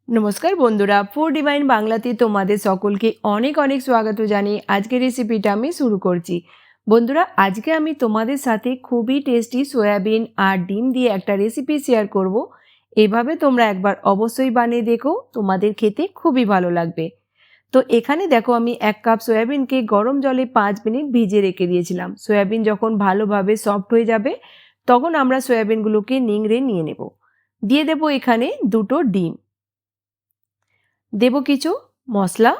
নমস্কার বন্ধুরা, food divine বাংলাতে তোমাদের সকলকে অনেক অনেক স্বাগত জানিয়ে আজকের রেসিপিটা আমি শুরু করছি। বন্ধুরা, আজকে আমি তোমাদের সাথে খুবই টেস্টি সয়াবিন আর ডিম দিয়ে একটা রেসিপি শেয়ার করব। এভাবে তোমরা একবার অবশ্যই বানিয়ে দেখো, তোমাদের খেতে খুবই ভালো লাগবে। তো এখানে দেখো, আমি 1 কাপ সয়াবিনকে গরম জলে 5 মিনিট ভিজিয়ে রেখে দিয়েছিলাম। সয়াবিন যখন ভালোভাবে সফট হয়ে যাবে তখন আমরা সয়াবিনগুলোকে নিংড়ে নিয়ে নেব। দিয়ে দেব এখানে 2টো ডিম। দেব কিছু মশলা,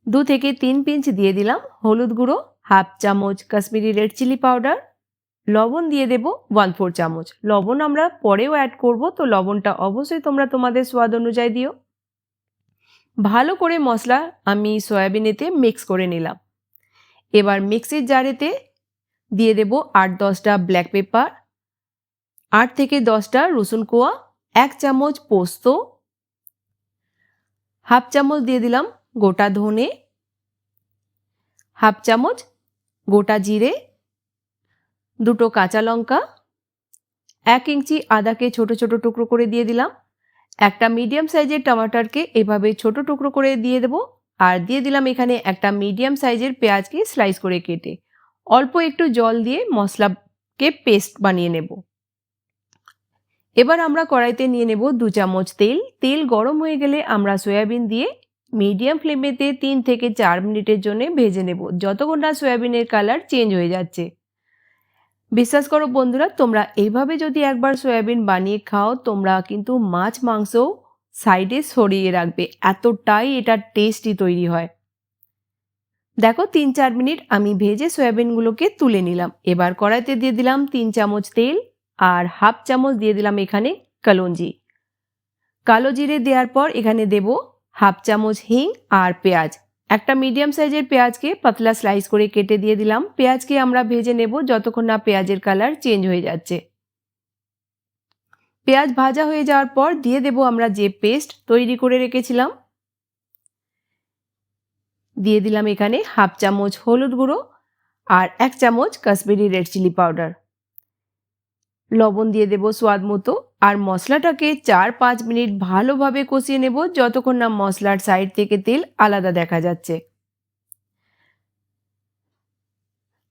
2 থেকে 3 পিঞ্চ দিয়ে দিলাম হলুদ গুঁড়ো, হাফ চামচ কাশ্মীরি রেড চিলি পাউডার, লবণ দিয়ে দেব 1/4 চামচ। লবণ আমরা পরেও অ্যাড করব, তো লবণটা অবশ্যই তোমরা তোমাদের স্বাদ অনুযায়ী দিও। ভালো করে মশলা আমি সয়াবিনেতে মিক্স করে নিলাম। এবার মিক্সির জারেতে দিয়ে দেব 8-10টা ব্ল্যাক পেপার, 8 থেকে 10টা রসুন কোয়া, 1 চামচ পোস্ত, হাফ চামচ দিয়ে দিলাম গোটা ধনে, হাফ চামচ গোটা জিরে, 2টো কাঁচা লঙ্কা, 1 ইঞ্চি আদাকে ছোট ছোট টুকরো করে দিয়ে দিলাম। একটা মিডিয়াম সাইজের টমাটারকে এভাবে ছোট টুকরো করে দিয়ে দেব। আর দিয়ে দিলাম এখানে একটা মিডিয়াম সাইজের পেঁয়াজকে স্লাইস করে কেটে। অল্প একটু জল দিয়ে মশলাকে পেস্ট বানিয়ে নেব। এবার আমরা কড়াইতে নিয়ে নেব 2 চামচ তেল। তেল গরম হয়ে গেলে আমরা সয়াবিন দিয়ে মিডিয়াম ফ্লেমেতে 3 থেকে 4 মিনিটের জন্য ভেজে নেব, যতক্ষণ না সয়াবিনের কালার চেঞ্জ হয়ে যাচ্ছে। বিশ্বাস করো বন্ধুরা, তোমরা এইভাবে যদি একবার সয়াবিন বানিয়ে খাও, তোমরা কিন্তু মাছ মাংস সাইডে সরিয়ে রাখবে, এতটাই এটা টেস্টি তৈরি হয়। দেখো 3-4 মিনিট আমি ভেজে সয়াবিনগুলোকে তুলে নিলাম। এবার কড়াইতে দিয়ে দিলাম 3 চামচ তেল আর হাফ চামচ দিয়ে দিলাম এখানে কালঞ্জি। কালো জিরে দেওয়ার পর এখানে দেব হাফ চামচ হিং আর পেঁয়াজ। একটা মিডিয়াম সাইজের পেঁয়াজকে পাতলা স্লাইস করে কেটে দিয়ে দিলাম। পেঁয়াজকে আমরা ভেজে নেব যতক্ষণ না পেঁয়াজের কালার চেঞ্জ হয়ে যাচ্ছে। পেঁয়াজ ভাজা হয়ে যাওয়ার পর দিয়ে দেব আমরা যে পেস্ট তৈরি করে রেখেছিলাম। দিয়ে দিলাম এখানে হাফ চামচ হলুদ গুঁড়ো আর 1 চামচ কাশ্মীরি রেড চিলি পাউডার। লবণ দিয়ে দেব স্বাদ মতো আর মশলাটাকে 4-5 মিনিট ভালোভাবে কষিয়ে নেব, যতক্ষণ না মশলার সাইড থেকে তেল আলাদা দেখা যাচ্ছে।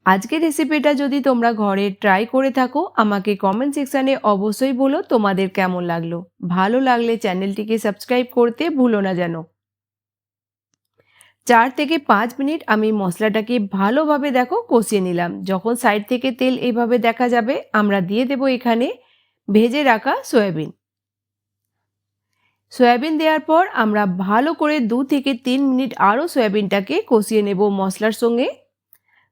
আজকের রেসিপিটা যদি তোমরা ঘরে ট্রাই করে থাকো, আমাকে কমেন্ট সেকশানে অবশ্যই বলো তোমাদের কেমন লাগলো। ভালো লাগলে চ্যানেলটিকে সাবস্ক্রাইব করতে ভুলো না যেন। 4 থেকে 5 মিনিট আমি মশলাটাকে ভালোভাবে দেখো কষিয়ে নিলাম। যখন সাইড থেকে তেল এইভাবে দেখা যাবে, আমরা দিয়ে দেব এখানে ভেজে রাখা সয়াবিন। সয়াবিন দেওয়ার পর আমরা ভালো করে 2 থেকে 3 মিনিট আরও সয়াবিনটাকে কষিয়ে নেব মশলার সঙ্গে।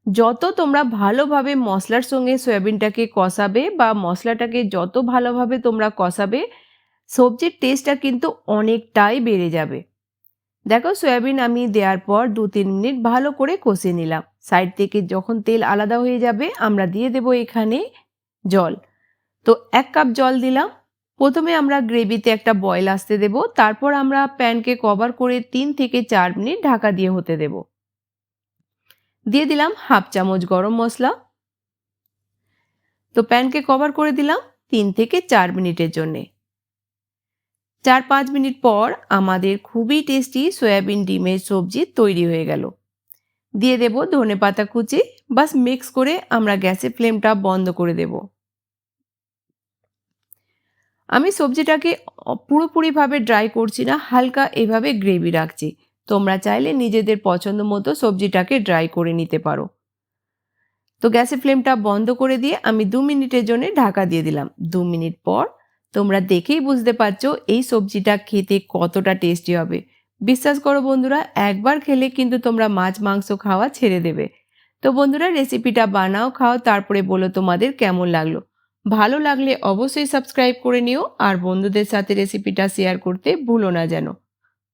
যত তোমরা ভালোভাবে মশলার সঙ্গে সয়াবিনটাকে কষাবে বা মশলাটাকে যত ভালোভাবে তোমরা কষাবে, সবজির টেস্টটা কিন্তু অনেকটাই বেড়ে যাবে। দেখো সয়াবিন আমি দেওয়ার পর 2-3 মিনিট ভালো করে কষিয়ে নিলাম। সাইড থেকে যখন তেল আলাদা হয়ে যাবে, আমরা দিয়ে দেব এখানে জল। তো 1 কাপ জল দিলাম। প্রথমে আমরা গ্রেভিতে একটা বয়েল আসতে দেব, তারপর আমরা প্যানকে কভার করে 3 থেকে 4 মিনিট ঢাকা দিয়ে হতে দেব। দিয়ে দিলাম হাফ চামচ গরম মশলা। তো প্যানকে কভার করে দিলাম 3 থেকে 4 মিনিটের জন্যে। 4-5 মিনিট পর আমাদের খুবই টেস্টি সয়াবিন ডিমের সবজি তৈরি হয়ে গেল। দিয়ে দেব ধনেপাতা কুচি। বাস মিক্স করে আমরা গ্যাসের ফ্লেমটা বন্ধ করে দেব। আমি সবজিটাকে পুরোপুরিভাবে ড্রাই করছি না, হালকা এভাবে গ্রেভি রাখছি। তোমরা চাইলে নিজেদের পছন্দ মতো সবজিটাকে ড্রাই করে নিতে পারো। তো গ্যাসের ফ্লেমটা বন্ধ করে দিয়ে আমি 2 মিনিটের জন্য ঢাকা দিয়ে দিলাম। 2 মিনিট পর তোমরা দেখেই বুঝতে পারছো এই সবজিটা খেতে কতটা টেস্টি হবে। বিশ্বাস করো বন্ধুরা, একবার খেলে কিন্তু তোমরা মাছ মাংস খাওয়া ছেড়ে দেবে। তো বন্ধুরা, রেসিপিটা বানাও, খাও, তারপরে বলো তোমাদের কেমন লাগলো। ভালো লাগলে অবশ্যই সাবস্ক্রাইব করে নিও আর বন্ধুদের সাথে রেসিপিটা শেয়ার করতে ভুলো না যেন।